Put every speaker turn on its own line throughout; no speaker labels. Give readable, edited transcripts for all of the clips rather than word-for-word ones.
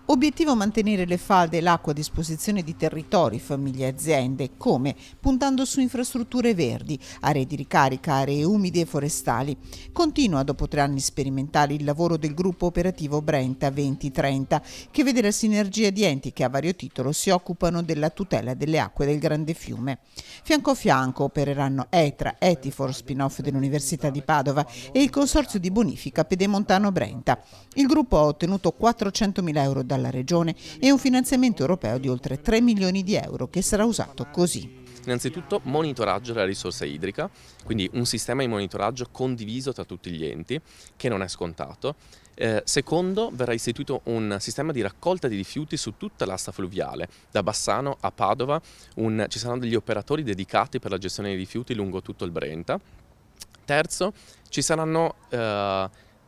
Obiettivo mantenere le falde e l'acqua a disposizione di territori, famiglie e aziende. Come? Puntando su infrastrutture verdi, aree di ricarica, aree umide e forestali. Continua dopo 3 anni sperimentali il lavoro del gruppo operativo Brenta 2030, che vede la sinergia di enti che a vario titolo si occupano della tutela delle acque del grande fiume. Fianco a fianco opereranno ETRA, Etifor, spin-off dell'Università di Padova, e il Consorzio di Bonifica Pedemontano Brenta. Il gruppo ha ottenuto 400.000 euro dalla Regione e un finanziamento europeo di oltre 3 milioni di euro che sarà usato così.
Innanzitutto monitoraggio della risorsa idrica, quindi un sistema di monitoraggio condiviso tra tutti gli enti, che non è scontato. Secondo, verrà istituito un sistema di raccolta di rifiuti su tutta l'asta fluviale, da Bassano a Padova. Ci saranno degli operatori dedicati per la gestione dei rifiuti lungo tutto il Brenta. Terzo, ci saranno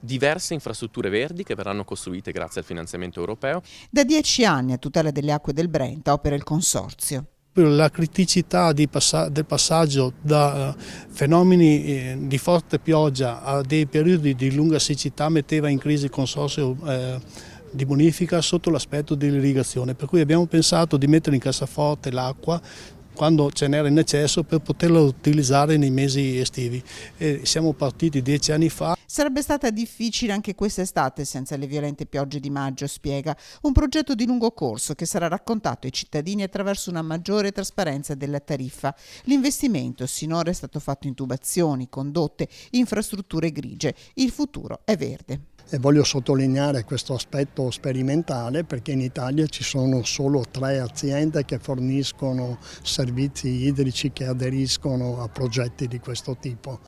diverse infrastrutture verdi che verranno costruite grazie al finanziamento europeo.
Da 10 anni a tutela delle acque del Brenta opera il Consorzio.
La criticità del passaggio da fenomeni di forte pioggia a dei periodi di lunga siccità metteva in crisi il consorzio di bonifica sotto l'aspetto dell'irrigazione, per cui abbiamo pensato di mettere in cassaforte l'acqua quando ce n'era in eccesso per poterla utilizzare nei mesi estivi. Siamo partiti 10 anni fa.
Sarebbe stata difficile anche quest'estate senza le violente piogge di maggio, spiega. Un progetto di lungo corso che sarà raccontato ai cittadini attraverso una maggiore trasparenza della tariffa. L'investimento sinora è stato fatto in tubazioni, condotte, infrastrutture grigie. Il futuro è verde.
E voglio sottolineare questo aspetto sperimentale perché in Italia ci sono solo 3 aziende che forniscono servizi idrici che aderiscono a progetti di questo tipo.